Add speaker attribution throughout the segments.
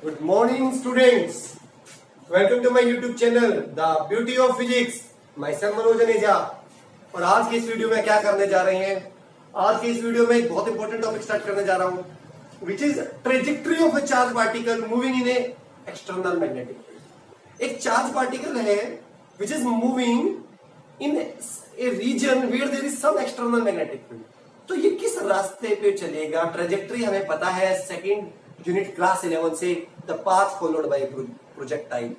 Speaker 1: Good morning, students. Welcome to my YouTube channel, The Beauty of Physics. Myself Manoj Taneja. और आज की इस video में क्या करने जा रहे हैं? आज की इस वीडियो में एक बहुत इंपॉर्टेंट टॉपिक स्टार्ट करने जा रहा हूं, which is trajectory of a charge particle moving in a external magnetic field. एक चार्ज पार्टिकल है which is moving in a region where there is some external magnetic field. तो ये किस रास्ते पे चलेगा? ट्रेजेक्ट्री हमें पता है सेकंड यूनिट क्लास 11 से, the path followed by projectile.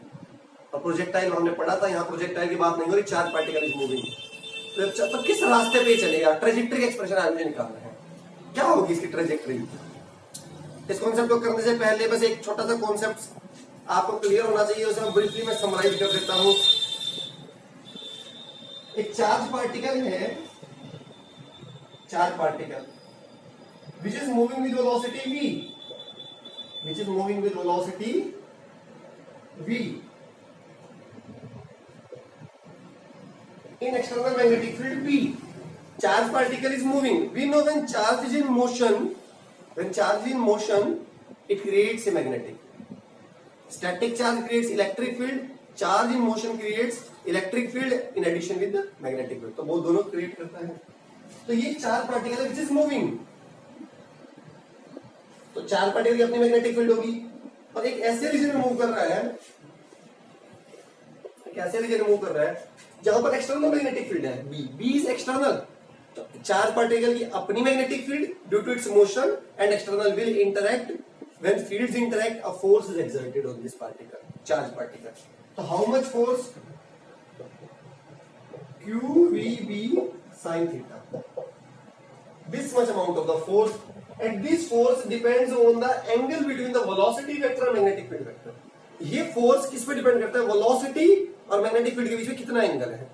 Speaker 1: और प्रोजेक्टाइल हमने पढ़ा था, यहाँ प्रोजेक्टाइल की बात नहीं हो रही, चार्ज पार्टिकल इज मूविंग. तो किस रास्ते पे चलेगा? ट्रेजेक्ट्री का एक्सप्रेशन आज मुझे निकालना है. क्या होगी इसकी ट्रेजेक्ट्री? इस कॉन्सेप्ट को करने से पहले बस एक छोटा सा कॉन्सेप्ट आपको क्लियर होना चाहिए, उसे ब्रीफली मैं समराइज कर देता हूं. एक चार्ज पार्टिकल है, charge particle which is moving with velocity v, which is moving with velocity v in external magnetic field B. Charge particle is moving. We know when charge is in motion, when charge is in motion, it creates a magnetic field. Static charge creates electric field. Charge in motion creates electric field in addition with the magnetic field. तो वो दोनों create करता है. तो ये charge particle है which is moving. तो charge particle की अपनी मैग्नेटिक फील्ड होगी और एक ऐसे रीजन में मूव कर रहा है, एक ऐसे रीजन में मूव कर रहा है जहां पर एक्सटर्नल मैग्नेटिक फील्ड है. B is external. तो चार्ज पार्टिकल की अपनी magnetic field due to its motion and external will interact. When fields interact a force is exerted on this particle, charge particle. तो how much force? Q V B sin theta. This much amount of the force, and this force depends on the angle between the velocity vector and magnetic field vector. ये force किस पे depend करता है? Velocity और magnetic field के बीच में कितना angle है.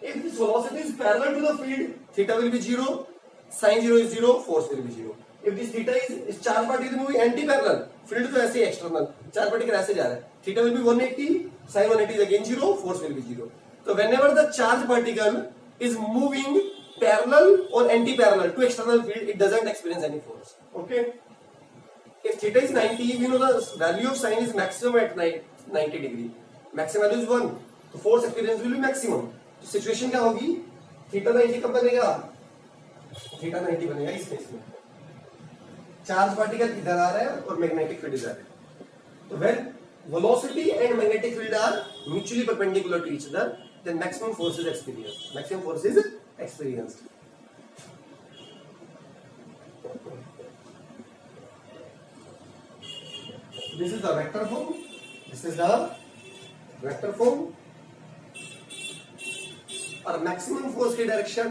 Speaker 1: If this velocity is parallel to the field, theta will be 0, sin 0 is 0, force will be 0. If this theta is charge particle moving anti-parallel, field तो ऐसे एक्सटर्नल, charge particle ऐसे जा रहा है, theta will be 180, sin 180 is again 0, force will be 0. So whenever the charge particle is moving parallel or anti-parallel to external field, it doesn't experience any force. Okay. If theta is 90, we know the value of sin is maximum at 90 degree. Maximum value is 1. तो force experience will be maximum. तो situation क्या होगी? theta 90 कब बनेगा? theta 90 बनेगा इस case में. Charge particle इधर आ रहा है और मैग्नेटिक फील्ड इधर है. तो when velocity and magnetic field are mutually perpendicular to each other, then maximum force is experienced. Maximum force is experienced. This is the vector form. This is the vector form. और maximum force की direction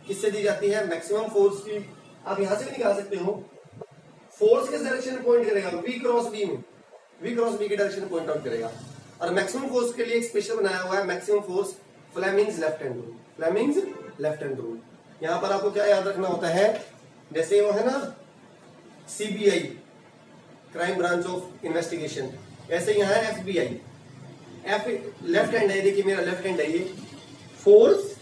Speaker 1: किससे दी जाती है? Maximum force की आप यहां से भी निकाल सकते हो. फोर्स किस डायरेक्शन में पॉइंट करेगा? V क्रॉस B में. V क्रॉस B की डायरेक्शन में पॉइंट आउट करेगा. और मैक्सिमम फोर्स के लिए एक स्पेशल बनाया हुआ है maximum force, Fleming's left hand rule. Fleming's left hand rule. यहां पर आपको क्या याद रखना होता है? जैसे वो है ना CBI, crime branch of investigation, ऐसे यहां है FBI. F लेफ्ट हैंड है, देखिए मेरा लेफ्ट हैंड है ये. Force,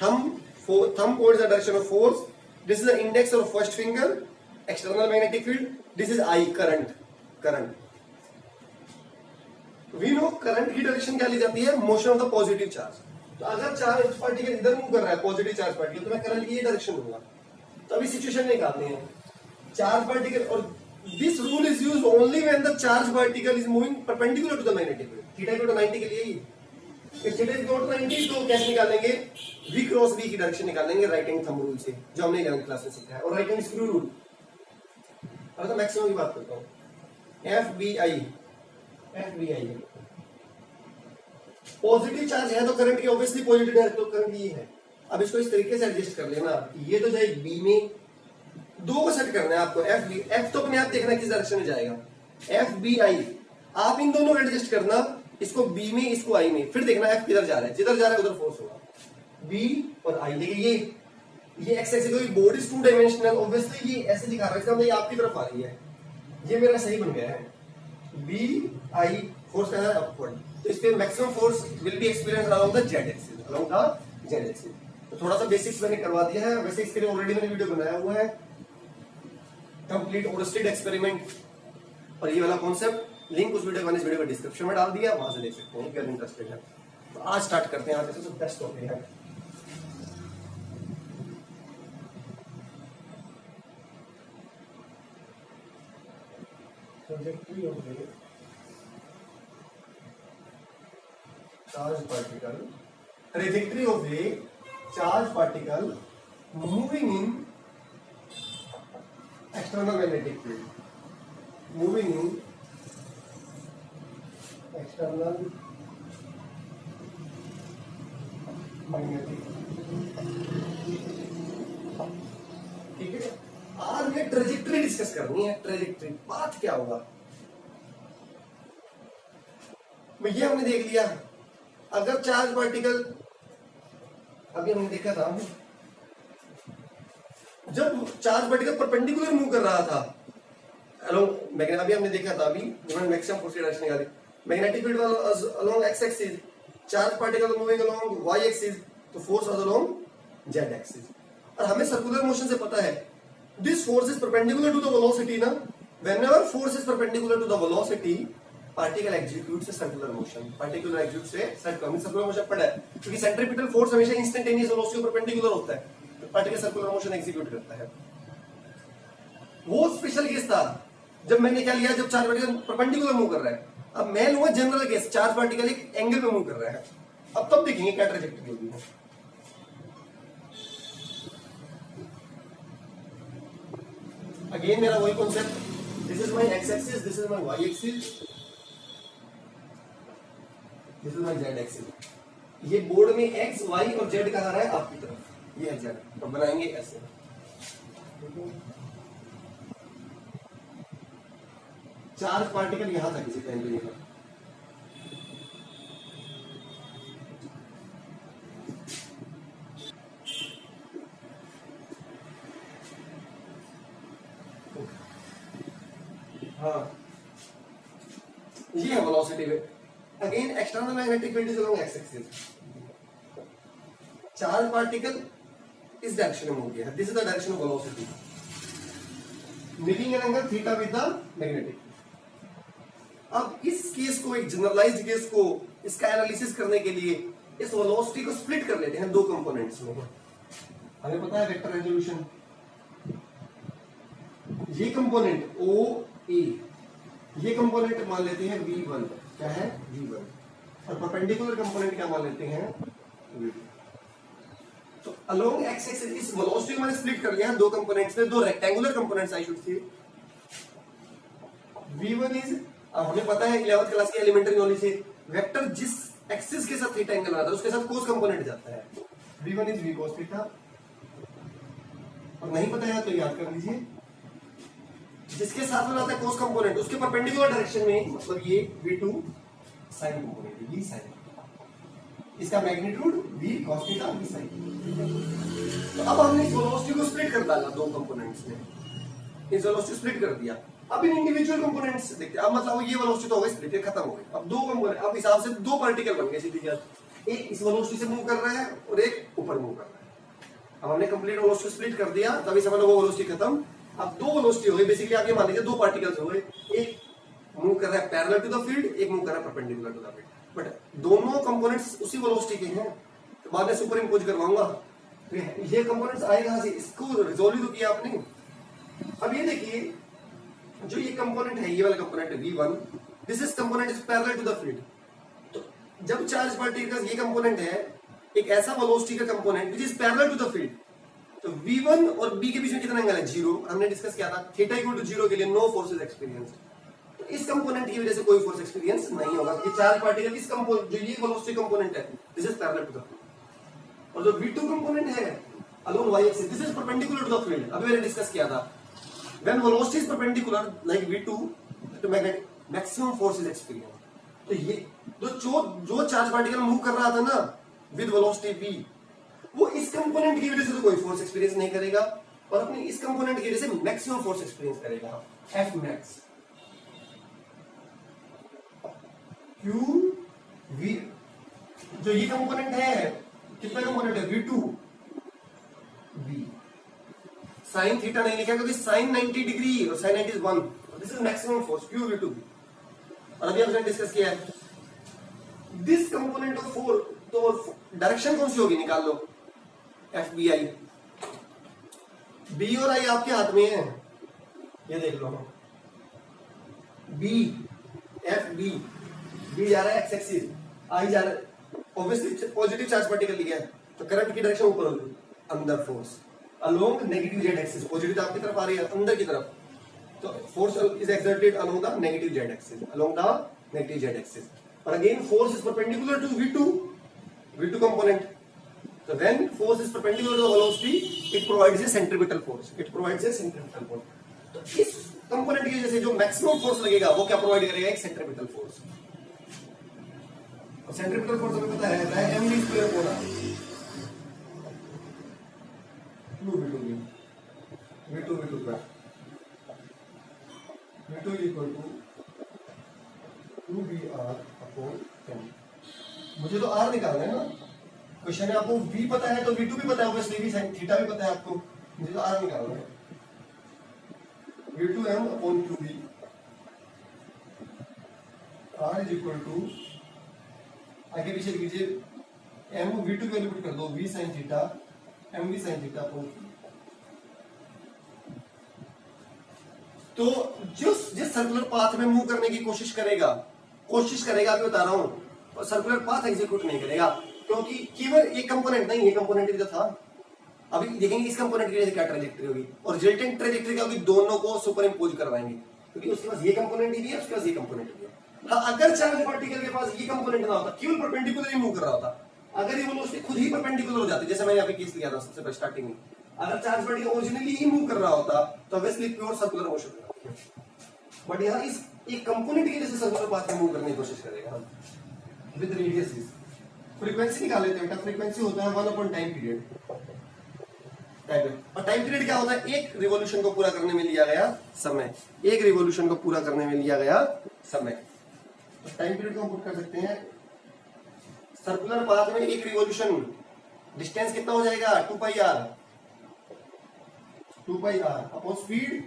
Speaker 1: thumb points the direction of force. This is the index और first finger, external magnetic field. This is I, current. We know current की डायरेक्शन क्या ली जाती है? Motion of the positive charge. तो अगर चार्ज पार्टिकल इधर move कर रहा है, पॉजिटिव चार्ज पार्टिकल, तो मैं करंट की ये डायरेक्शन दूंगा. तो अभी सिचुएशन निकालते हैं. चार्ज पार्टिकल, और this rule is used only when the charge particle is moving perpendicular to the magnetic field. Theta equal to 90 के लिए ही. इफ थीटा इक्वल टू 90 तो कैसे निकालेंगे? V क्रॉस B की डायरेक्शन निकालेंगे राइट हैंड थंब रूल से, जो हमने 11th क्लास में सीखा है, और राइट हैंड स्क्रू रूल. अब तो मैक्सिमम की बात करता हूं. FBI पॉजिटिव चार्ज है तो करंट की ऑब्वियसली पॉजिटिव डायरेक्शन, तो करंट ये है. अब इसको इस तरीके से एडजस्ट कर लेना. ये तो जाए B में, दो को सेट करना है आपको. F तो अपने आप देखना किस डायरेक्शन में जाएगा. FBI आप इन दोनों को एडजस्ट करना, इसको B में, इसको I में. फिर देखना F किधर जा रहा है, जिधर जा रहा है उधर फोर्स होगा. B और I. देखिए ये एक्स एक्सिस, क्योंकि बोर्ड इज 2 डायमेंशनल, ऑब्वियसली ये ऐसे दिखा रहा है, इसका मतलब ये आपकी तरफ आ रही है. ये मेरा सही बन गया है. BI फोर्स का है अपवर्ड. तो इस पे maximum force will be experienced along the Z axis, along the Z axis. तो थोड़ा सा बेसिक्स मैंने करवा दिया है. वैसे इसके लिए ऑलरेडी मैंने वीडियो बनाया हुआ है, कंप्लीट ओरस्टेड एक्सपेरिमेंट. और ये वाला कॉन्सेप्ट लिंक उस वीडियो का इस वीडियो का डिस्क्रिप्शन में डाल दिया, वहां से देख सकते हैं अगर इंटरेस्टेड है। तो आज स्टार्ट करते हैं, आज जैसे टेस्ट हो गए हैं। Trajectory of the charge particle, trajectory of the charge particle moving in external magnetic field, moving in external magnetic, ठीक है। आज ये ट्रेजेक्टरी डिस्कस करनी है। ट्रेजेक्टरी बात क्या होगा, ये हमने देख लिया। अगर चार्ज पार्टिकल, अभी हमने देखा था जब चार्ज पार्टिकल परपेंडिकुलर मूव कर रहा था अलोंग मैग्नेट, अभी हमने देखा था, अभी मैक्सिमम फोर्स की डायरेक्शन निकाली, magnetic field was along x axis, charge particle moving along y axis, तो force was along z axis. और हमें सर्कुलर मोशन से पता है this force is perpendicular to the velocity ना, whenever force is perpendicular to the velocity particle executes a circular motion, particular executes से circular motion पड़ा है, क्योंकि सेंट्रीपिटल फोर्स हमेशा इंस्टेंटेनियस वेलोसिटी को परपेंडिकुलर होता है, पार्टिकल सर्कुलर मोशन एग्जीक्यूट करता है। वो स्पेशल केस था जब मैंने क्या लिया, जब चार्ज पार्टिकल परपेंडिकुलर मूव कर रहा है। अब मैं लूंगा जनरल केस, चार्ज पार्टिकल एक एंगल पे मूव कर रहा है। अब तब देखेंगे क्या ट्रैजेक्टरी होगी। अगेन मेरा वही concept, this is my X axis, this is my Y axis, this is my Z axis. ये बोर्ड में एक्स वाई और जेड कहा रहा है आपकी तरफ, ये है जेड, तो बनाएंगे ऐसे। चार्ज पार्टिकल यहां था किसी टाइम पे, यहां हाँ, ये है velocity vector. Again external magnetic field is along x axis, charge particle इस डायरेक्शन में मूव किया है, this is the direction of velocity, making an angle theta with the magnetic. अब इस केस को, एक जनरलाइज्ड केस को, इसका एनालिसिस करने के लिए इस वेलोसिटी को स्प्लिट कर लेते हैं दो कंपोनेंट्स में। हमें पता है वेक्टर रेजोल्यूशन, ये कंपोनेंट ओ ए, ये कंपोनेंट मान लेते हैं V1, क्या है V1, और परपेंडिकुलर कंपोनेंट क्या मान लेते हैं V2। तो अलोंग एक्स एक्सिस इस वेलोसिटी को मैंने स्प्लिट कर लिया है दो कंपोनेंट्स में, दो rectangular components I should say. V1 is, हमें पता है 11th क्लास की एलिमेंट्री नॉलेज से, वेक्टर जिस एक्सिस के साथ थीटा एंगल आता है उसके साथ कोस कंपोनेंट जाता है। V1 is V cos theta, और नहीं पता है तो याद कर लीजिए, जिसके साथ में आता है कोस कंपोनेंट उसके परपेंडिकुलर डायरेक्शन में, मतलब ये V2 sign component, V sin, इसका magnitude V cos theta, V sin। तो अब हमने इस वेलोसिटी को स्प्लिट कर डाला दो कंपोनेंट्स में, इस वेलोसिटी स्प्लिट कर दिया। अब इन इंडिविजुअल कंपोनेंट्स देखते हैं। अब मतलब ये वेलोसिटी तो हो गई स्प्लिट, खत्म हो गई। अब दो कंपोनेंट, अब हिसाब से दो पार्टिकल बन गए सीधी बात, एक इस वेलोसिटी से मूव कर रहा है और एक ऊपर मूव कर रहा है। अब हमने कंप्लीट वेलोसिटी स्प्लिट कर दिया, तभी समझ लो वो वेलोसिटी खत्म। अब दो वेलोसिटी हो गई, बेसिकली आप ये मान लीजिए दो पार्टिकल्स हो गए, एक मूव कर रहा है पैरेलल टू द फील्ड, एक मूव कर रहा है perpendicular to the field, but दोनों कंपोनेंट्स उसी वेलोसिटी के हैं। तो बाद में सुपर इंपोज करवाऊंगा, तो ये कंपोनेंट्स आए कहां से, इसको रिजोल्व तो किया आपने। अब ये देखिए, जो ये कंपोनेंट है, ये वाला कंपोनेंट है V1, this is component is parallel to the field. तो जब चार्ज पार्टिकल, ये कंपोनेंट है एक ऐसा वेलोसिटी का component which is parallel to the field, तो V1 और B के बीच में कितना एंगल है, 0। हमने डिस्कस किया था थीटा इक्वल टू 0 के लिए नो फोर्स इज एक्सपीरियंस्ड। तो इस कंपोनेंट की वजह से कोई फोर्स एक्सपीरियंस नहीं होगा, कि चार्ज पार्टिकल इस कंपोनेंट, जो ये वेलोसिटी कंपोनेंट है, this is parallel to the field. और जो V2 कंपोनेंट है along y axis, this is perpendicular to the field. अभी मैंने डिस्कस किया था, when velocity is perpendicular like V2 to magnetic, maximum force is experienced। तो ये जो चार्ज पार्टिकल मूव कर रहा था ना विद वेलोसिटी v, वो इस कंपोनेंट की वजह से तो कोई फोर्स एक्सपीरियंस नहीं करेगा, और अपने इस कंपोनेंट की वजह से मैक्सिमम फोर्स एक्सपीरियंस करेगा, F max Q V। जो ये कंपोनेंट है, कितना कंपोनेंट है, V2 V। साइन थीटा नहीं लिखा क्योंकि साइन 90 डिग्री और sine 90 is 1, this is maximum force Q V to B. और अभी हमने डिस्कस किया है दिस कंपोनेंट ऑफ फोर, तो डायरेक्शन कौन सी होगी निकाल लो, एफ बी आई। बी और आई आपके हाथ में है, ये देख लो, बी एफ बी, बी जा रहा है एक्स एक्सिस, आई जा रहा है ऑब्वियसली पॉजिटिव चार्ज पार्टिकल लिया है, तो करंट की डायरेक्शन ऊपर होगी, अंदर force along negative z axis, positive आपकी तरफ आ रही है अंदर की तरफ, तो force is exerted along the negative z axis, along the negative z axis. और again force is perpendicular to V2 component. So when force is perpendicular to the velocity, it provides a centripetal force. It provides a centripetal force. तो इस component की वजह से जो maximum force लगेगा वो क्या प्रोवाइड करेगा, एक सेंट्रिपिटल फोर्स। और सेंट्रिपिटल फोर्स हमें पता है mv स्क्वायर होना v2 equal to 2br upon 10। मुझे तो r निकालना है ना, क्वेश्चन है आपको v पता है तो v2 भी पता है, ऑब्वियसली v sin थीटा भी पता है आपको, मुझे तो r निकालना है, v2m upon 2b, r is equal to, आगे पीछे लिख लीजिए, m v2 की वैल्यू पुट कर दो, v sin theta mv sin theta upon 2। तो जिस सर्कुलर पाथ में मूव करने की कोशिश करेगा अभी बता रहा हूं, सर्कुलर पाथ एग्जीक्यूट नहीं करेगा, क्योंकि केवल एक कंपोनेंट नहीं, ये कंपोनेंट भी तो था। अभी देखेंगे इस कंपोनेंट की वजह से क्या ट्रेजेक्टरी होगी, और रिजल्टेंट ट्रेजेक्टरी क्या होगी, दोनों को सुपर इंपोज करवाएंगे, क्योंकि उसके पास ये कंपोनेंट भी है, उसके पास ये कंपोनेंट भी है। हाँ, अगर चार्ज पार्टिकल के पास ये कंपोनेंट ना होता, केवल परपेंडिकुलर ही मूव कर रहा होता, अगर ये वेलोसिटी खुद ही परपेंडिकुलर हो जाती, जैसे मैंने यहाँ पे केस लिया था सबसे पहले स्टार्टिंग में, अगर चार्ज पार्टिकल ओरिजिनली ही मूव कर रहा होता तो ऑब्वियसली प्योर सर्कुलर मोशन होता। बट यहाँ इस एक कंपोनेंट की वजह से सर्कुलर पाथ में मूव करने की कोशिश करेगा विद रेडियस इज। फ्रीक्वेंसी निकाल लेते हैं बेटा, फ्रीक्वेंसी होता है 1 अपॉन टाइम पीरियड। और टाइम पीरियड क्या होता है, एक रिवॉल्यूशन को पूरा करने में लिया गया समय, एक रिवॉल्यूशन को पूरा करने में लिया गया समय। तो टाइम पीरियड को हम पुट कर सकते हैं, सर्कुलर पाथ में एक रिवॉल्यूशन डिस्टेंस कितना हो जाएगा, 2 पाई आर अपॉन स्पीड,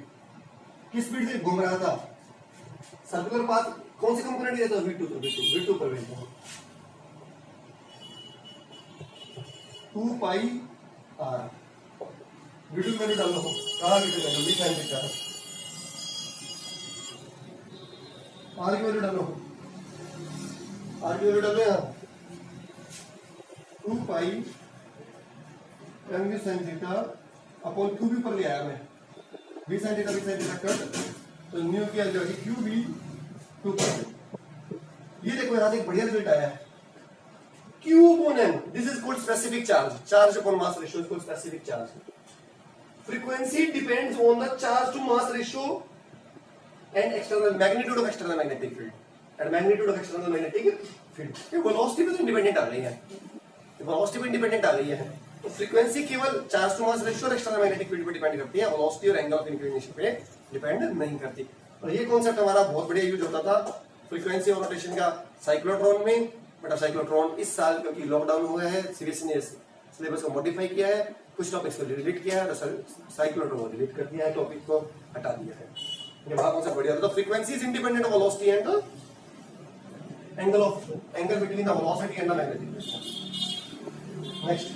Speaker 1: किस स्पीड से घूम रहा था सर्कुलर पाथ, कौन से कंपोनेंट दिया था, V2 पर भेजना 2 पाई आर, V2 की वैल्यू डालो, कहाँ V2 डालो, V sin थीटा, R की वैल्यू डालो, यहाँ 2 पाई mv sin theta upon QB पर ले आया मैं, V sin थीटा कट, तो न्यू की आ जाएगी QB 2 पाई। ये देखो यहाँ से एक बढ़िया रिजल्ट आया है, Q upon m, this is called specific charge, charge upon mass ratio is called specific charge. Frequency depends on the charge to mass ratio and external magnitude of external magnetic field and magnitude of external magnetic field। ये velocity पे तो independent आ गई है, velocity पे independent आ गई है, तो frequency केवल चार्ज टू मास रेशियो और एक्सटर्नल मैग्नेटिक फील्ड पे डिपेंड करती है, वेलोसिटी और एंगल ऑफ इंक्लिनेशन पे डिपेंड नहीं करती। और ये कॉन्सेप्ट हमारा बहुत बढ़िया यूज होता था फ्रीक्वेंसी और रोटेशन का साइक्लोट्रॉन में, बट अब साइक्लोट्रॉन इस साल क्योंकि लॉकडाउन हुआ है, सीबीएसई ने सिलेबस को मॉडिफाई किया है, कुछ टॉपिक्स को डिलीट किया है, तो साइक्लोट्रॉन को डिलीट कर दिया है, टॉपिक को हटा दिया है। ये वहां कॉन्सेप्ट बढ़िया था। तो frequency is independent of velocity and angle between the velocity and the magnetic field. Next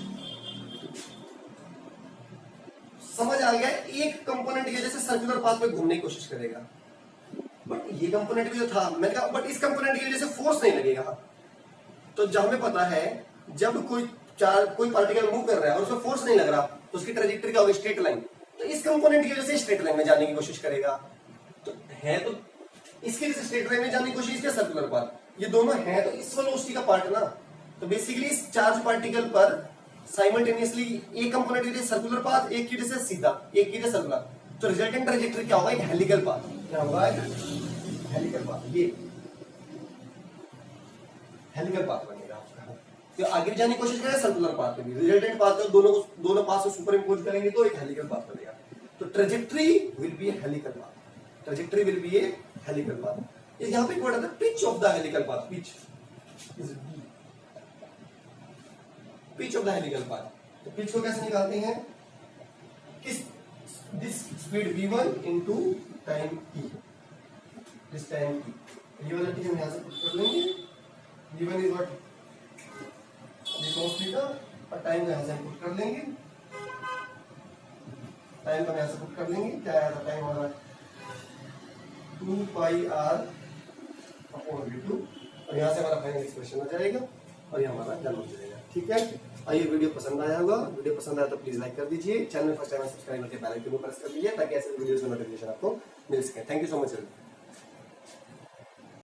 Speaker 1: समझ आ गया, एक कंपोनेंट की वजह से सर्कुलर पाथ पे घूमने की कोशिश करेगा, बट ये कंपोनेंट भी जो था मैंने कहा, बट इस कंपोनेंट की वजह से फोर्स नहीं लगेगा। तो जब हमें पता है जब कोई पार्टिकल मूव कर रहा है और उसमें फोर्स नहीं लग रहा तो उसकी ट्रेजेक्टरी क्या होगी, स्ट्रेट लाइन। तो इस कंपोनेंट की वजह से स्ट्रेट लाइन में जाने की कोशिश करेगा, तो इसके वजह से स्ट्रेट लाइन में जाने की कोशिश किया सर्कुलर पाथ, ये दोनों है तो इस वेलोसिटी का पार्ट ना। तो बेसिकली इस चार्ज पार्टिकल पर साइमल्टेनियसली एक कंपोनेंट की वजह से सर्कुलर पाथ, एक की वजह से सीधा, एक की वजह से सर्कुलर, तो रिजल्टेंट ट्रेजेक्टरी क्या होगा, एक हेलिकल पाथ। क्या होगा, हेलिकल पाथ, ये हेलिकल पाथ बनेगा आपका। तो आगे जाने की कोशिश करें सर्कुलर पाथ पे भी, रिजल्टेंट पाथ को दोनों पाथ से सुपर इंपोज करेंगे तो एक हेलिकल पाथ बनेगा। तो trajectory will be A helical path, trajectory will be A helical path. यहाँ पे वर्ड आता है pitch of the helical path, pitch is pitch of the helical path. तो पिच को कैसे निकालते हैं, किस this speed v1 into time e, this tan t, ये वाला t हम यहाँ से पुट कर लेंगे, given is what, ये cos थीटा, और टाइम को यहाँ से पुट कर लेंगे, टाइम को यहाँ से पुट कर लेंगे, क्या आया था टाइम हमारा 2 पाई r अपॉन v2, और यहाँ से हमारा फाइनल एक्सप्रेशन आ जाएगा और ये हमारा डन हो जाएगा। ठीक है, आइए वीडियो पसंद आया होगा, वीडियो पसंद आया तो प्लीज लाइक कर दीजिए, चैनल फर्स्ट टाइम सब्सक्राइब करके बेल आइकन को प्रेस कर दीजिए ताकि ऐसे वीडियोस का नोटिफिकेशन आपको मिल सके। Thank you so much.